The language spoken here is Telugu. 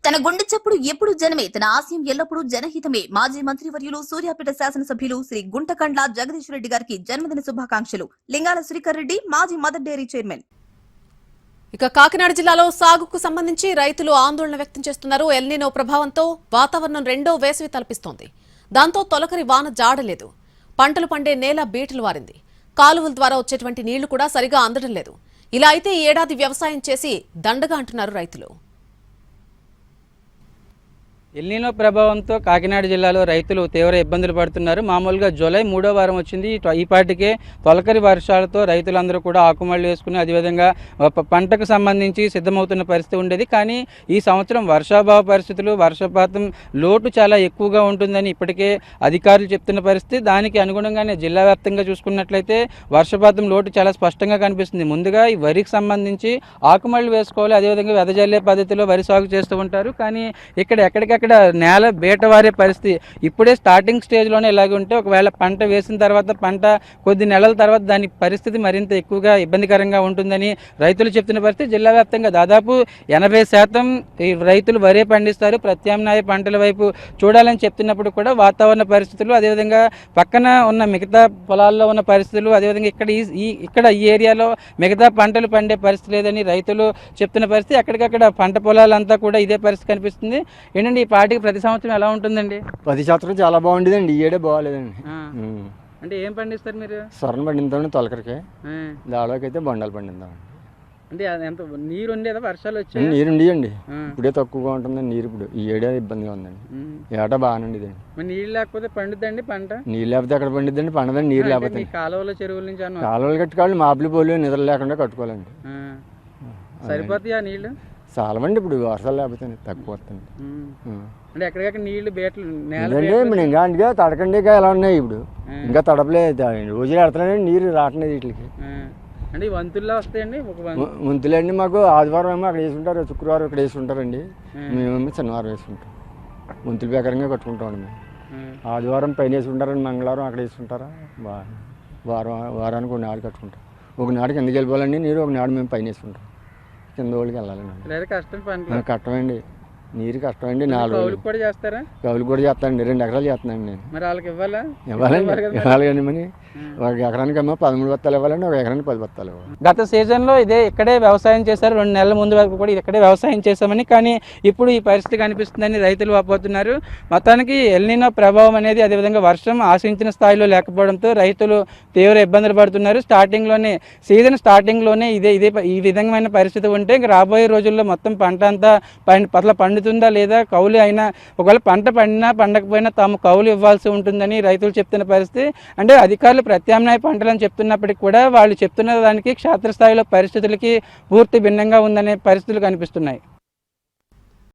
తన గుండె చప్పుడు ఎప్పుడు జనమే, తన ఆశయం ఎల్లప్పుడూ జనహితమే. మాజీ మంత్రివర్యులు సూర్యాపేట శాసనసభ్యులు శ్రీ గుంటకండ్ల జగదీష్ రెడ్డి గారికి జన్మదిన శుభాకాంక్షలు. లింగాల శ్రీకర్ రెడ్డి, మాజీ మదర్ డైరీ చైర్మన్. ఇక కాకినాడ జిల్లాలో సాగుకు సంబంధించి రైతులు ఆందోళన వ్యక్తం చేస్తున్నారు. ఎల్నినో ప్రభావంతో వాతావరణం రెండో వేసవి తలపిస్తోంది. దాంతో తొలకరి వాన జాడలేదు. పంటలు పండే నేల బీటలు వారింది. కాలువల ద్వారా వచ్చేటువంటి నీళ్లు కూడా సరిగా అందడం లేదు. ఇలా అయితే ఈ ఏడాది వ్యవసాయం చేసి దండగా అంటున్నారు రైతులు. ఎల్నినో ప్రభావంతో కాకినాడ జిల్లాలో రైతులు తీవ్ర ఇబ్బందులు పడుతున్నారు. మామూలుగా జూలై 3వ వారం వచ్చింది. ఈ పాటికే తొలకరి వర్షాలతో రైతులందరూ కూడా ఆకుమళ్ళు వేసుకుని అదేవిధంగా పంటకు సంబంధించి సిద్ధమవుతున్న పరిస్థితి ఉండేది. కానీ ఈ సంవత్సరం వర్షాభావ పరిస్థితులు, వర్షపాతం లోటు చాలా ఎక్కువగా ఉంటుందని ఇప్పటికే అధికారులు చెప్తున్న పరిస్థితి. దానికి అనుగుణంగానే జిల్లా వ్యాప్తంగా చూసుకున్నట్లయితే వర్షపాతం లోటు చాలా స్పష్టంగా కనిపిస్తుంది. ముందుగా ఈ వరికి సంబంధించి ఆకుమళ్ళు వేసుకోవాలి, అదేవిధంగా వెదజల్లే పద్ధతిలో వరి సాగు చేస్తూ ఉంటారు. కానీ ఎక్కడికక్కడ నేల బీటవారే పరిస్థితి. ఇప్పుడే స్టార్టింగ్ స్టేజ్లోనే ఇలాగే ఉంటే ఒకవేళ పంట వేసిన తర్వాత పంట కొద్ది నెలల తర్వాత దాని పరిస్థితి మరింత ఎక్కువగా ఇబ్బందికరంగా ఉంటుందని రైతులు చెప్తున్న పరిస్థితి. జిల్లా వ్యాప్తంగా దాదాపు 80% ఈ రైతులు వరే పండిస్తారు. ప్రత్యామ్నాయ పంటల వైపు చూడాలని చెప్తున్నప్పుడు కూడా వాతావరణ పరిస్థితులు, అదేవిధంగా పక్కన ఉన్న మిగతా పొలాల్లో ఉన్న పరిస్థితులు, అదేవిధంగా ఇక్కడ ఈ ఏరియాలో మిగతా పంటలు పండే పరిస్థితి లేదని రైతులు చెప్తున్న పరిస్థితి. ఎక్కడికక్కడ పంట పొలాలంతా కూడా ఇదే పరిస్థితి కనిపిస్తుంది. ఏంటంటే ఈ పార్టీకి ప్రతి సంవత్సరం ఎలా ఉంటుందండి? ప్రతి సంవత్సరం చాలా బాగుండేదండి. ఈ ఏడే బాగాలేదండి. అంటే ఏం పండిస్తారు మీరు? సొరణ పండిందామండి, తొలకరికి. దాడోకి అయితే బొండాలు పండిందామండి. అంటే ఎంత నీరు ఉండేదా? వర్షాలు వచ్చాయి? నీరు ఉండేయండి. ఇప్పుడే తక్కువగా ఉంటుందండి నీరు. ఇప్పుడు ఈ ఏడే ఇబ్బందిగా ఉందండి. ఏటా బాగానే ఉండేదండి. నీళ్ళు లేకపోతే పండుద్దండి పంట? నీళ్ళు లేకపోతే ఎక్కడ పండిద్దండి? పండదండి నీరు లేకపోతే. కాలువలో చెరువుల నుంచి కాలువలు కట్టుకోవాలి, మాపులు పోలు నిద్ర లేకుండా కట్టుకోవాలండి. సరిపోతాయి ఆ నీళ్ళు? చాలమండి. ఇప్పుడు వర్షాలు లేకపోతే తక్కువ వస్తుంది. అంటే ఎక్కడికక్కడ నీళ్లు బేటలు ఇప్పుడు ఇంకా అందుకే తడకండి ఎలా ఉన్నాయి. ఇప్పుడు ఇంకా తడపలేదు, రోజులు ఎడతలేదండి, నీరు రావట్లేదు వీటికి. అంటే వంతుల్లో వస్తాయండి? వంతులండి మాకు ఆదివారం ఏమో అక్కడ వేసుకుంటారు, శుక్రవారం ఇక్కడ వేసుకుంటారండి. మేమేమో శనివారం వేసుకుంటాం. వంతుల ప్రకారంగా కట్టుకుంటామండి మేము. ఆదివారం పైన వేసుకుంటారండి, మంగళవారం అక్కడ వేసుకుంటారా. వారానికి ఒక నాడు కట్టుకుంటాం. ఒక నాడు కిందకి వెళ్ళిపోవాలండి నీరు, ఒక నాడు మేము పైన వేసుకుంటాం. కింద వాళ్ళకి వెళ్ళాలండి. కష్టమండి, నీరు కష్టమండి. 4 రోజులు కూడా చేస్తారా? కౌలు కూడా చేస్తానండి. 2 ఎకరాలు చేస్తున్నాండి నేను. మరి వాళ్ళకి ఇవ్వాలి కానీ మరి ఒక ఎకరానికి ఏమో 13 బత్తాలు ఇవ్వాలండి, ఒక ఎకరానికి 10 బత్తాలు ఇవ్వాలి. గత సీజన్లో ఇక్కడే వ్యవసాయం చేశారు. 2 నెలల ముందు వరకు కూడా ఇక్కడే వ్యవసాయం చేశామని, కానీ ఇప్పుడు ఈ పరిస్థితి కనిపిస్తుందని రైతులు వాపోతున్నారు. మొత్తానికి ఎల్నినో ప్రభావం అనేది, అదేవిధంగా వర్షం ఆశించిన స్థాయిలో లేకపోవడంతో రైతులు తీవ్ర ఇబ్బందులు పడుతున్నారు. సీజన్ స్టార్టింగ్లోనే ఈ విధమైన పరిస్థితి ఉంటే ఇంక రాబోయే రోజుల్లో మొత్తం పంట అంతా పండుతుందా లేదా, కౌలు అయినా ఒకవేళ పంట పండినా పండకపోయినా తాము కౌలు ఇవ్వాల్సి ఉంటుందని రైతులు చెప్తున్న పరిస్థితి. అంటే అధికారులు ప్రత్యామ్నాయ పంటలని చెప్తున్నప్పటికీ కూడా వాళ్ళు చెప్తున్న దానికి క్షేత్రస్థాయిలో పరిస్థితులకి పూర్తి భిన్నంగా ఉందనే పరిస్థితులు కనిపిస్తున్నాయి.